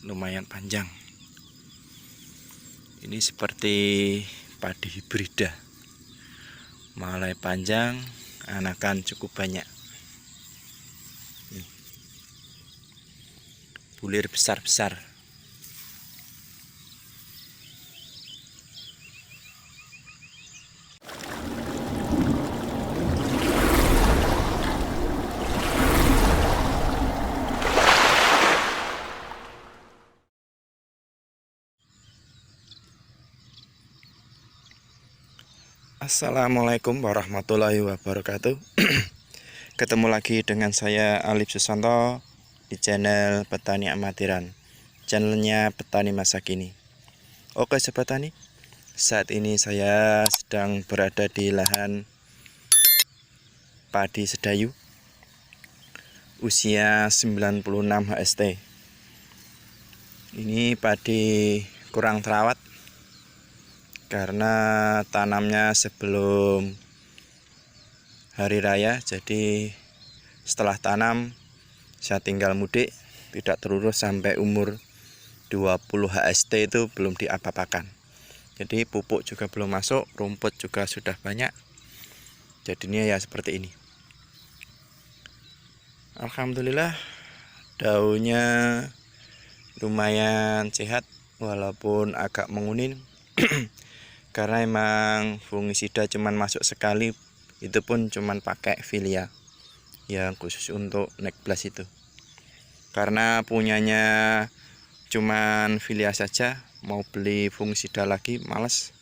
lumayan panjang. Ini seperti padi hibrida, mulai panjang, anakan cukup banyak. Bulir besar-besar. Assalamualaikum warahmatullahi wabarakatuh. Ketemu lagi dengan saya Alif Susanto di channel Petani Amatiran, channelnya Petani Masa Kini. Oke sobat tani, saat ini saya sedang berada di lahan padi sedayu usia 96 HST. Ini padi kurang terawat karena tanamnya sebelum hari raya, jadi setelah tanam saya tinggal mudik, tidak terurus sampai umur 20 HST itu belum diapa-apakan. Jadi pupuk juga belum masuk, rumput juga sudah banyak, jadinya ya seperti ini. Alhamdulillah daunnya lumayan sehat walaupun agak menguning. Karena emang fungisida cuman masuk sekali, itu pun cuman pakai Filia yang khusus untuk nekblas itu. Karena punyanya cuman Filia saja, mau beli fungisida lagi males.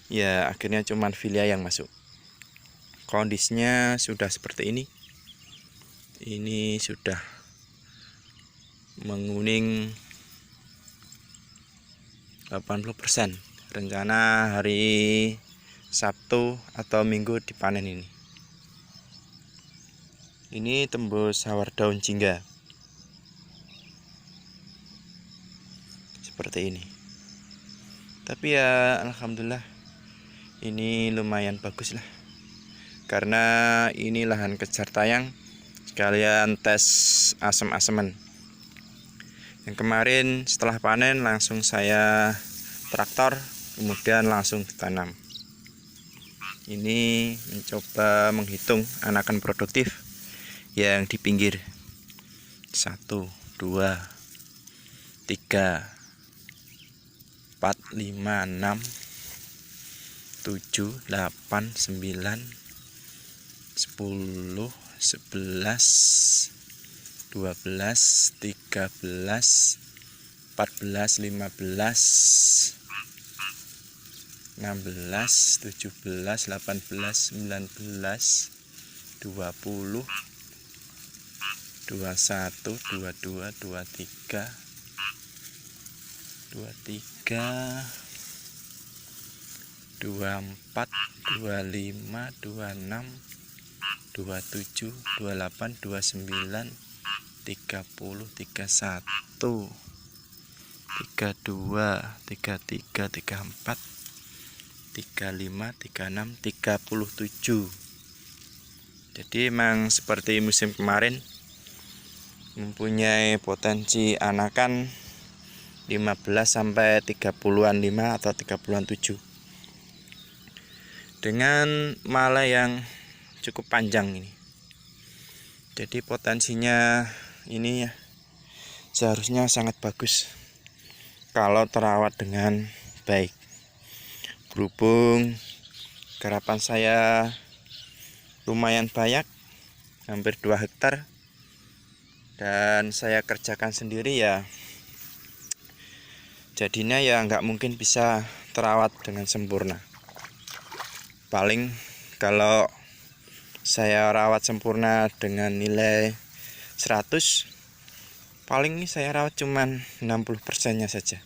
Ya akhirnya cuman Filia yang masuk. Kondisinya sudah seperti ini. Ini sudah menguning 80%. Rencana hari Sabtu atau Minggu dipanen ini. Ini tembus hawar daun jingga. Seperti ini. Tapi ya alhamdulillah ini lumayan bagus lah. Karena ini lahan kejar tayang, sekalian tes asem-aseman. Yang kemarin setelah panen langsung saya traktor, kemudian langsung ditanam. Ini mencoba menghitung anakan produktif yang di pinggir. 1, 2, 3, 4, 5, 6, 7, 8, 9, 10, 11, 12, 13, 14, 15, 16, 17, 18, 19, 20, 21, 22, 23, 24, 25, 26, 27, 28, 29, 30, 31, 32, 33, 34, 35, 36, 37. Jadi emang seperti musim kemarin, mempunyai potensi anakan 15 sampai 30-an 5 atau 30-an 7. Dengan mala yang cukup panjang ini. Jadi potensinya ini ya seharusnya sangat bagus kalau terawat dengan baik. Berhubung garapan saya lumayan banyak, hampir 2 hektar, dan saya kerjakan sendiri ya, jadinya ya nggak mungkin bisa terawat dengan sempurna. Paling kalau saya rawat sempurna dengan nilai 100, paling ini saya rawat cuman 60%-nya saja,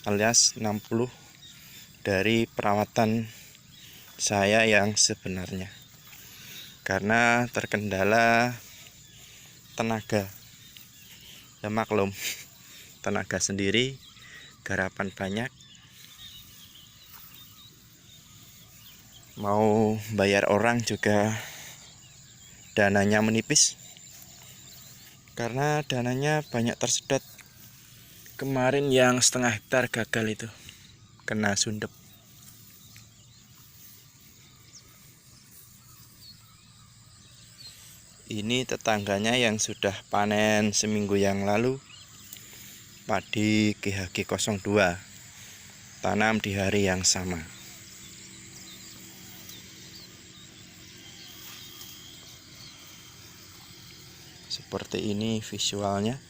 alias 60 dari perawatan saya yang sebenarnya. Karena terkendala tenaga, ya maklum, tenaga sendiri, garapan banyak, mau bayar orang juga dananya menipis. karena dananya banyak tersedot. Kemarin yang 1,5 hektar gagal itu, kena sundep. Ini tetangganya yang sudah panen seminggu yang lalu, padi GHG 02, tanam di hari yang sama. Seperti ini visualnya.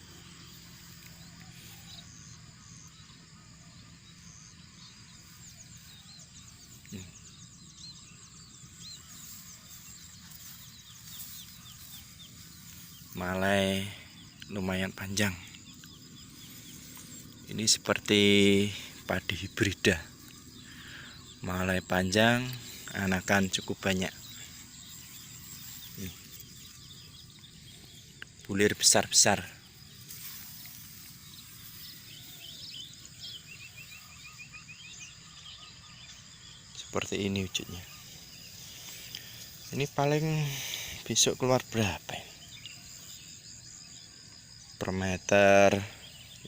Malai lumayan panjang. Ini seperti padi hibrida. Malai panjang, anakan cukup banyak. Bulir besar-besar. Seperti ini wujudnya. Ini paling besok keluar berapa ini? Per meter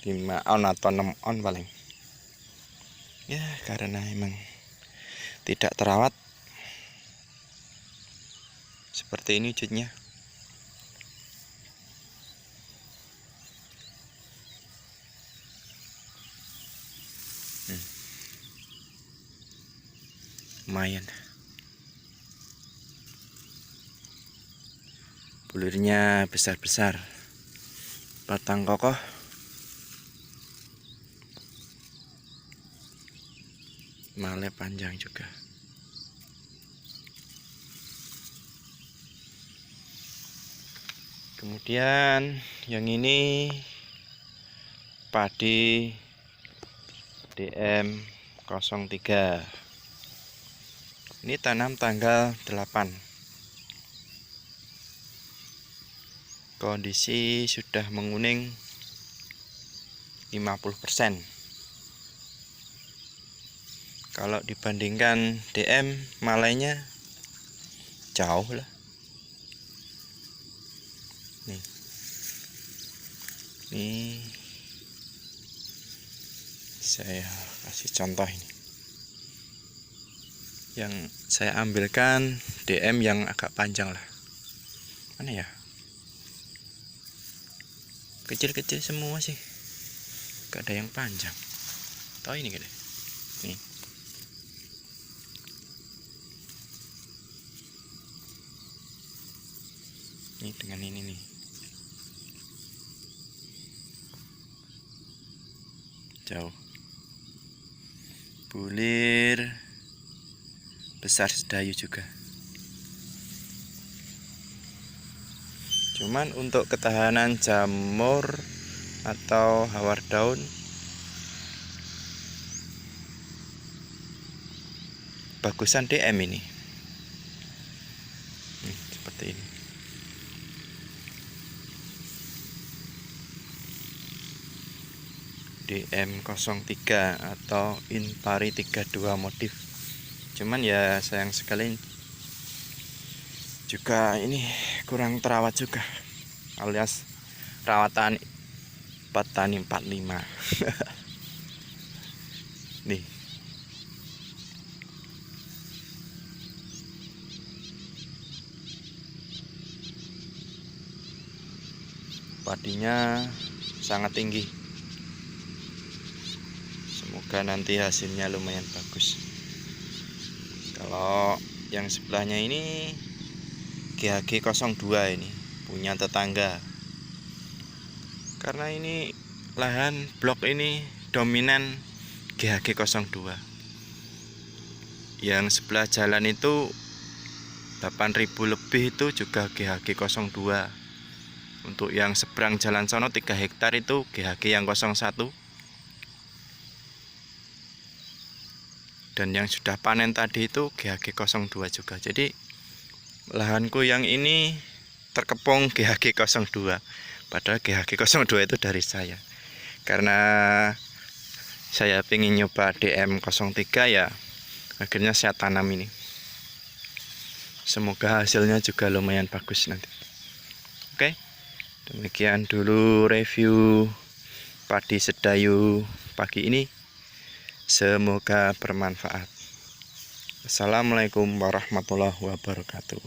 5 on atau 6 on paling. Ya karena emang tidak terawat. Seperti ini wujudnya. Lumayan. Bulirnya besar-besar. Batang kokoh. Malai panjang juga. Kemudian yang ini padi DM 03. Ini tanam tanggal 8. Kondisi sudah menguning 50%. Kalau dibandingkan DM, malainya jauh lah. Nih saya kasih contoh ini. Yang saya ambilkan DM yang agak panjang lah. Mana ya? Kecil-kecil semua sih. Gak ada yang panjang. Tahu ini gak deh? Nih. Ini dengan ini nih. Jauh. Bulir besar sedayu juga. Cuman untuk ketahanan jamur atau hawar daun bagusan DM ini. Seperti ini. DM 03 atau Inpari 32 motif. Cuman ya sayang sekali juga ini kurang terawat juga, alias perawatan petani 45. Nih. Padinya sangat tinggi. Semoga nanti hasilnya lumayan bagus. Kalau yang sebelahnya ini GHG 02 ini punya tetangga. Karena ini lahan blok ini dominan GHG 02. Yang sebelah jalan itu 8.000 lebih itu juga GHG 02. Untuk yang seberang jalan sono 3 hektar itu GHG yang 01. Dan yang sudah panen tadi itu GHG 02 juga. Jadi lahanku yang ini terkepung GHG 02. Padahal GHG 02 itu dari saya. Karena saya ingin nyoba DM 03 ya, akhirnya saya tanam ini. Semoga hasilnya juga lumayan bagus nanti. Oke. Demikian dulu review padi sedayu pagi ini. Semoga bermanfaat. Assalamualaikum warahmatullahi wabarakatuh.